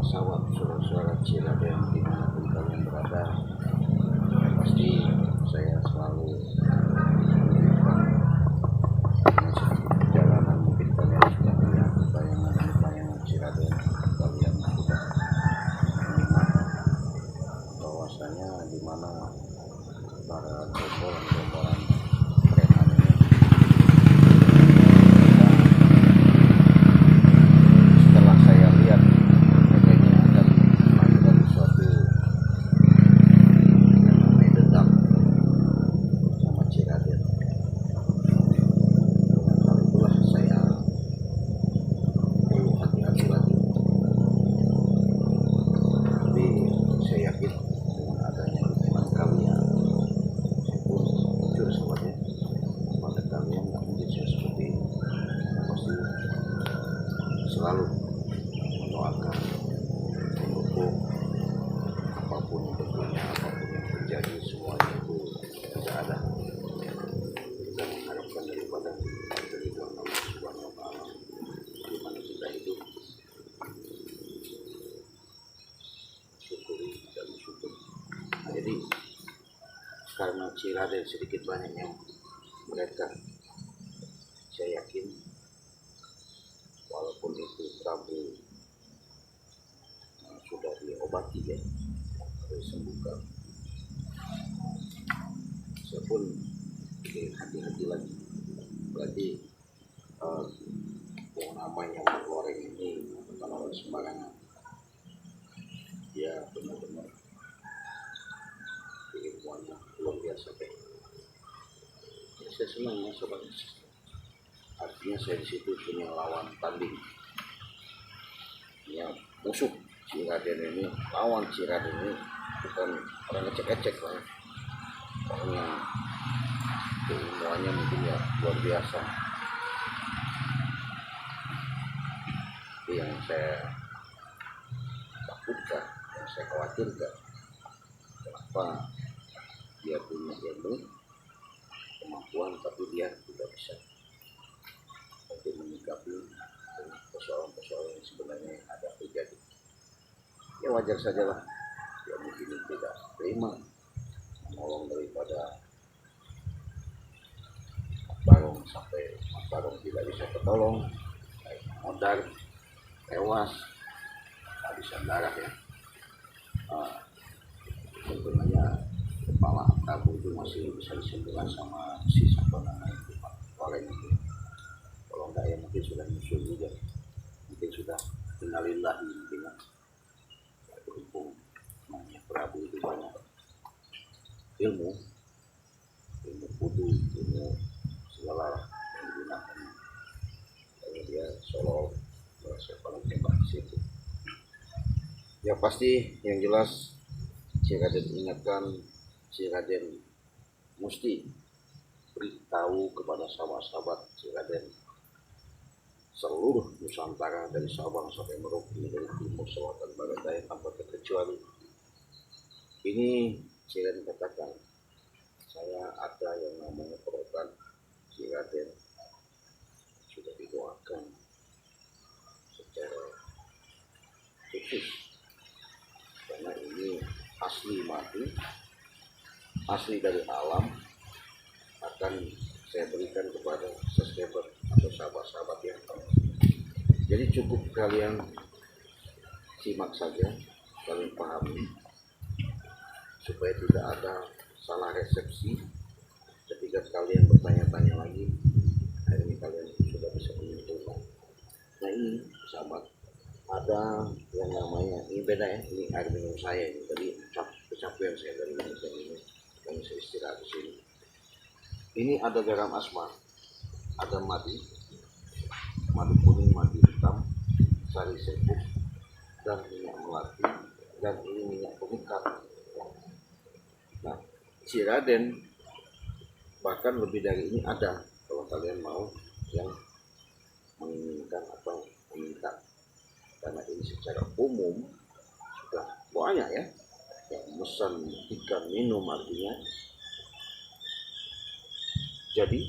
sahabat-sahabat, saudara-saudara Ciraden dimanapun kalian berada, yang pasti saya selalu mengingatkan perjalanan mungkin kalian sudah melihat tayangan Ciraden, kalian sudah menyimak bahwasanya di mana para gerombolan preman ini setelah saya lihat kayaknya akan melakukan suatu yang namanya dendam sama Ciraden. Hal itulah saya perlu hati-hati lagi, tapi saya yakin dengan adanya dukungan kalian, meskipun jujur sobatnya, pada kalian nggak mungkin saya seperti ini. Pasti selalu mendoakan, mendukung apapun bentuknya, apapun yang terjadi, semuanya itu tidak ada. Kita mengharapkan daripada ridwan Allah Subhanahu wa Ta'ala di mana kita hidup, syukuri dan bersyukur. Nah, jadi karena Ciraden sedikit banyaknya mereka, saya yakin walaupun itu Prabu sudah diobati ya, disembuhkan, saya pun hati-hati lagi. Berarti yang namanya goreng ini bukan orang sembarangan, dia benar-benar ilmuannya luar biasa. Ya, saya senang ya sobat, artinya saya di situ punya lawan tanding, ya musuh Ciraden ini, lawan Ciraden ini bukan orang ecek-ecek lah, pokoknya keilmuannya mungkin ya luar biasa. Itu yang saya takutkan, yang saya khawatirkan. Kenapa dia punya ilmu, kemampuan, tapi dia tidak bisa untuk menyikapi persoalan-persoalan yang sebenarnya ada terjadi. Ya wajar sajalah, ya mungkin tidak terima menolong daripada Barong sampai Barong tidak bisa tertolong, baik modal, tewas, habisan darah ya. Sebenarnya kepala Prabu itu masih bisa disembuhkan sama si Sampurna itu, Pak Goreng itu. Kalau enggak ya mungkin sudah musuh juga, mungkin sudah innalillahi mungkin ya. Berhubung namanya Prabu itu banyak ilmu kudu, ilmu segala yang digunakan. Kalau dia solo merasa paling hebat di situ. Ya pasti yang jelas Ciraden ingatkan, Ciraden mesti beritahu kepada sahabat-sahabat Ciraden seluruh Nusantara dari Sabang sampai Merauke, dari timur, selatan, barat, daya tanpa terkecuali. Ini Ciraden katakan, saya ada yang namanya program Ciraden sudah didoakan secara khusus, karena ini asli mati, asli dari alam, akan saya berikan kepada subscriber atau sahabat-sahabat yang tahu. Jadi cukup kalian simak saja, kalian pahami, supaya tidak ada salah resepsi ketika kalian bertanya-tanya lagi. Hari ini kalian sudah bisa menyimpulkan. Nah ini sahabat, ada yang namanya, ini beda ya, ini air minum saya ini, tadi kecapean saya dari minum ini, dan saya istirahat di sini. Ini ada garam asma, ada madu kuning, madu hitam, sari sepuh, dan minyak melati, dan ini minyak pemikat. Nah, Ciraden bahkan lebih dari ini ada, kalau kalian mau yang menginginkan atau meminta, karena ini secara umum sudah banyak ya yang pesan ikan minum artinya. Jadi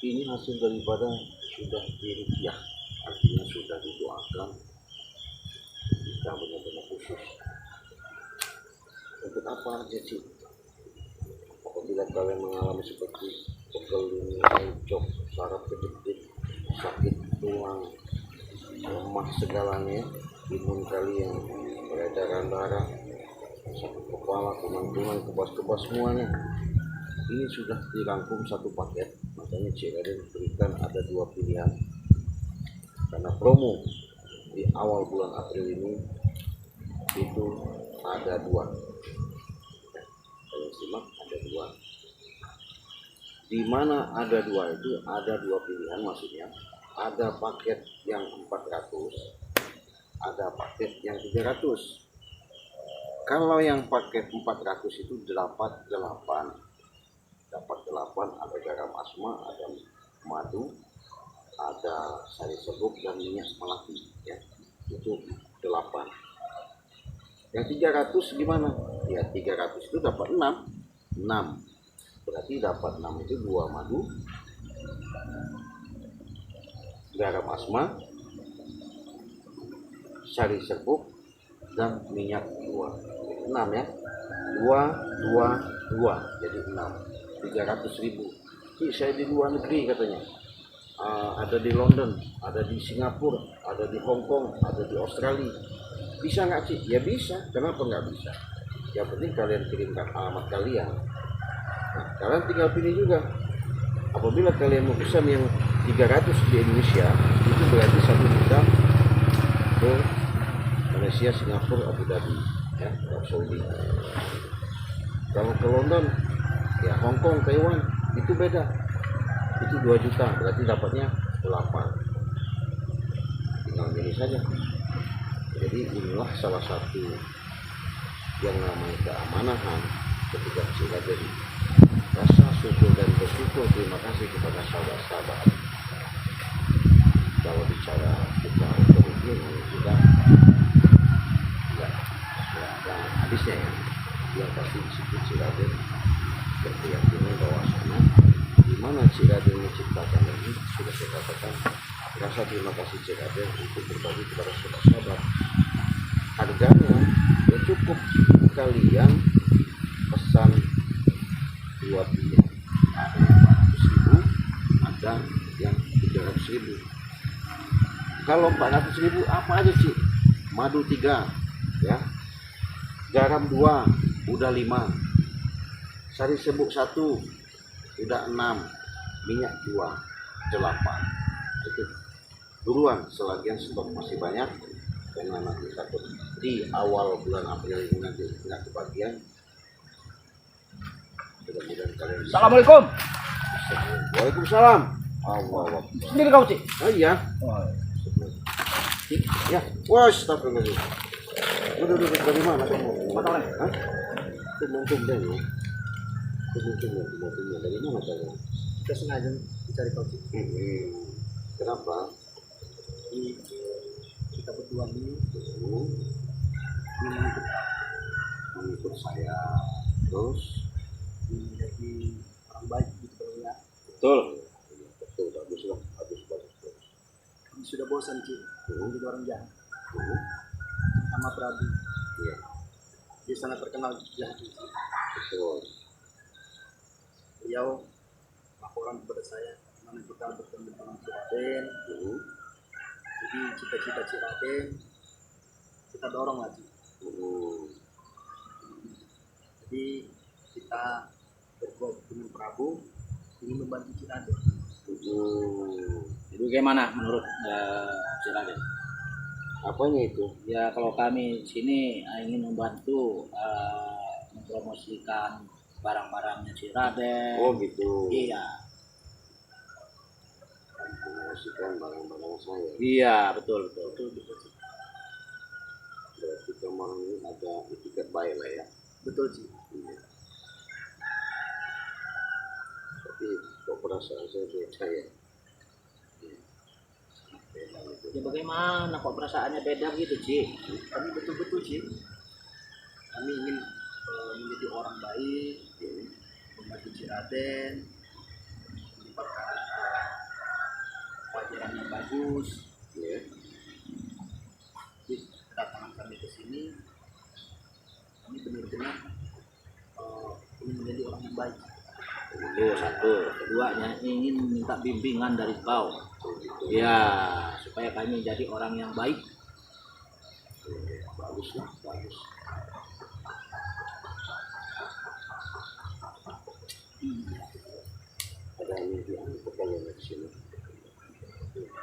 ini hasil daripada sudah diruqyah, artinya sudah didoakan khusus. Untuk apa aja sih? Apabila kalian mengalami seperti pegel ini, encok, saraf kejepit, sakit tulang, lemah segalanya, imun kalian, peredaran darah, sakit kepala, kuman-kuman, kebas-kebas semuanya. Ini sudah dirangkum satu paket, makanya Ciraden berikan ada 2 pilihan. Karena promo di awal bulan April ini itu ada 2. Kalian simak, ada 2. Di mana ada 2 itu ada 2 pilihan, maksudnya ada paket yang 400, ada paket yang 300. Kalau yang paket 400 itu dapat 8, ada garam asma, ada madu, ada sari serbuk dan minyak melati, ya. Itu 8. Yang 300 gimana? Ya 300 itu dapat 6. Berarti dapat 6 itu 2 madu, garam asma, sari serbuk dan minyak 2. 6 ya. 2 jadi 6. 300.000. Saya di luar negeri katanya. Ada di London, ada di Singapura, ada di Hong Kong, ada di Australia. Bisa nggak sih? Ya bisa. Kenapa nggak bisa? Yang penting kalian kirimkan alamat kalian. Nah, kalian tinggal pilih juga. Apabila kalian mau pesan yang 300 di Indonesia, itu berarti 1 juta ke Malaysia, Singapura, Abu Dhabi, ya, Arab Saudi. Kalau ke London, ya Hong Kong, Taiwan, itu beda. Itu 2 juta, berarti dapatnya 8. Tinggal milih saja. Jadi inilah salah satu yang namanya keamanan ketika Ciraden rasa syukur dan bersyukur terima kasih kepada sahabat-sahabat. Kalau bicara kita mungkin juga ya habisnya ya. Yang pasti di situ Ciraden berkeyakinan bahwasanya di mana Ciraden menciptakan ini sudah saya katakan rasa terima kasih Ciraden untuk berbagi kepada sahabat-sahabat. Harganya ya cukup kalian pesan 2 pilihan, ada yang 400.000, ada yang 300.000. Kalau 400.000 apa aja sih? Madu 3, ya, garam 2 udah 5, sari serbuk 1 udah 6, minyak 2 8. Itu buruan selagian stok masih banyak, karena nanti takut di awal bulan April ini nanti tidak kebagian. Mudah-mudahan kalian bisa. Assalamualaikum. Waalaikumsalam. Allah. Sendiri kau sih? Oh iya. Ya, wah, astagfirullah. Udah dari mana kamu? Matalan. Hah? Tumben ya. Tumben dari mana kamu? Kita sengaja mencari kau sih. Kenapa? Kita berdua ini Mengikut saya terus menjadi orang baik gitu kalau ya. betul bagus Kami sudah bosan sih menjadi orang jahat. Nama Prabu. Iya, Dia sangat terkenal jahat. betul. Beliau laporan kepada saya mana kita bertemu dengan Ciraden. Jadi cita-cita Ciraden kita dorong lagi. Jadi kita berbuat dengan Prabu ingin membantu Ciraden. Jadi bagaimana menurut Ciraden? Apanya itu? Ya kalau kami sini ingin membantu mempromosikan barang-barangnya Ciraden. Oh gitu. Iya. Mempromosikan barang-barang saya. Iya betul. Berarti kemarin ini ada etiket baik lah ya. Betul sih. Iya. Tapi kok perasaan saya beda ya? Beda gitu. Ya bagaimana kok perasaannya beda gitu Ci? Kami betul-betul sih. Kami ingin menjadi orang baik, membantu Ciraden, mendapatkan pelajaran yang bagus. Ya. Jadi kedatangan kami ke sini benar-benar ingin menjadi orang yang baik. Itu satu. Keduanya ingin minta bimbingan dari kau. Ya, supaya kami jadi orang yang baik. Bagus lah, bagus. Ada mimpi apa kalian di sini?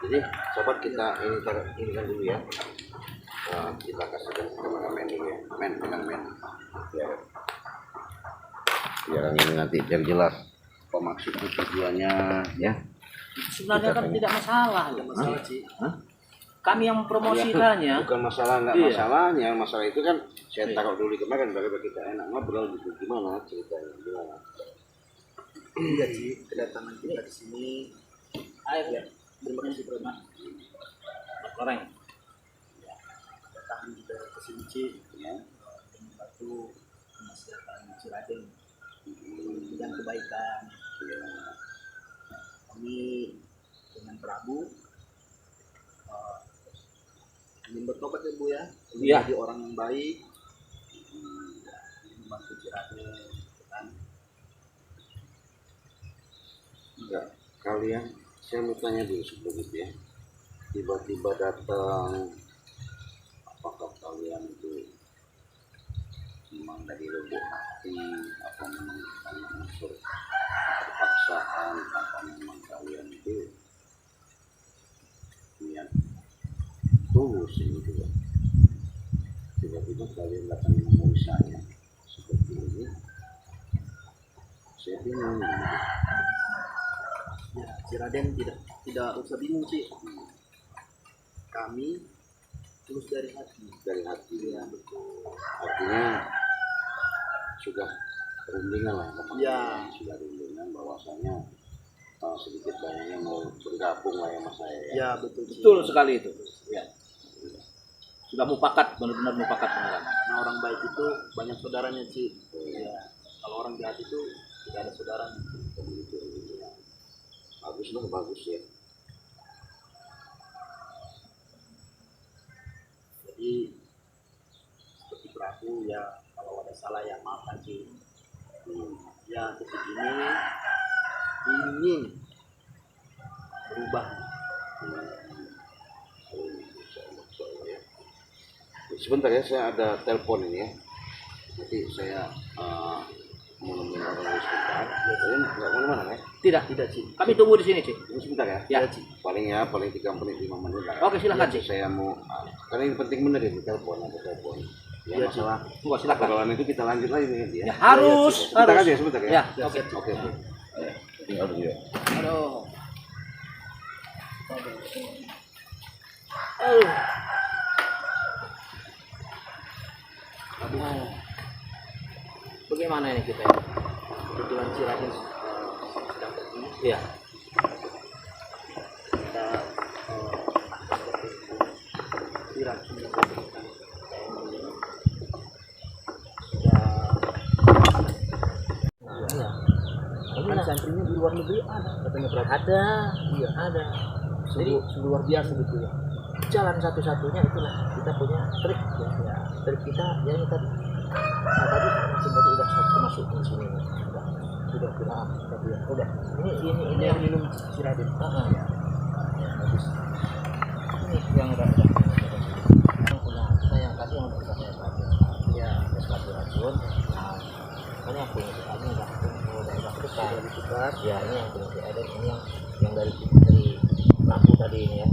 Jadi sobat, kita ini kan dulu ya. Kita kasihkan kameramen dulu ya. Men, pegang men. Biar ini nanti biar jelas apa maksudnya, tujuannya ya. Sebenarnya kan tidak masalah. Tidak masalah sih. Kami yang mempromosikannya. Bukan masalah, nggak Iya. masalahnya. Masalah itu kan saya Iya. taruh dulu kemarin bagaimana kita enak ngobrol gitu. Gimana ceritanya? Gimana? Iya sih, kedatangan kita di sini. Air Ya, terima kasih Bro. goreng. Kedatangan kita ke sini Ci, Ya. membantu masyarakat Ciraden dan kebaikan. Ya. Kami dengan Prabu ingin bertobat ya Bu ya, ingin Iya. jadi orang yang baik, ingin membantu Ciraden kan. Enggak, kalian, saya mau tanya dulu sebelum itu ya. Tiba-tiba datang, apakah kalian itu memang dari lubuk hati, apa memang karena unsur terpaksaan, apa memang kalian itu niat tulus ini juga. Tiba-tiba kalian datang menemui saya seperti ini, saya bingung. Ya, Ciraden tidak usah bingung Ci. Kami tulus dari hati. Dari hati Ya ya. betul. Artinya sudah perundingan lah, Ya. sudah perundingan bahwasanya sedikit banyaknya mau bergabung lah ya mas saya ya. Ya betul Ci. Betul sekali itu. Ya. Sudah mufakat, benar-benar mufakat beneran. Nah, orang baik itu banyak saudaranya Ci. Ya, kalau orang jahat itu tidak ada saudaranya Ci. Begitu, ya. Bagus lah, bagus ya. Jadi seperti Prabu ya, kalau ada salah ya maafkan Ci. Ya titik ini ingin berubah. Sebentar ya, saya ada telepon ini ya. Nanti saya mau nemuin orang lain sebentar. Ya, kalian nggak kemana-mana ya? Tidak. Tidak Ci. Kami tunggu di sini, Cik. Ini sebentar ya. Ya. Paling 3 menit 5 menit lah. Oke, silakan, Cik. Saya mau, karena ini penting bener ini telepon atau telepon. Ya, Iya, masalah Tunggu, silakan. obrolan itu kita lanjut lagi nih ya. Ya, harus, Sebentar harus. aja, sebentar ya. Ya, Ya, oke. Oke, oke. Ya, tinggal dulu ya. Aduh. Aduh. Bagaimana ini kita? Kebetulan Ciraden sedang pergi. Iya. Kita Ciraden sudah kan santrinya di luar negeri ada katanya Prabu. Ada. Iya Ada. sungguh luar biasa gitu ya. Jalan satu-satunya itulah kita punya trik ya. Trik kita yang tadi. Nah, tadi udah masuk ke sini. Sudah tapi ya udah Ini yang minum Ciraden. ya. Bagus. Ini yang udah yang punya kita yang tadi yang udah kita racun. Ya, sepatu racun. Nah, ini yang punya kami udah tukar. Sudah ditukar. Ya, ini yang punya ada ini yang dari lampu tadi ini ya.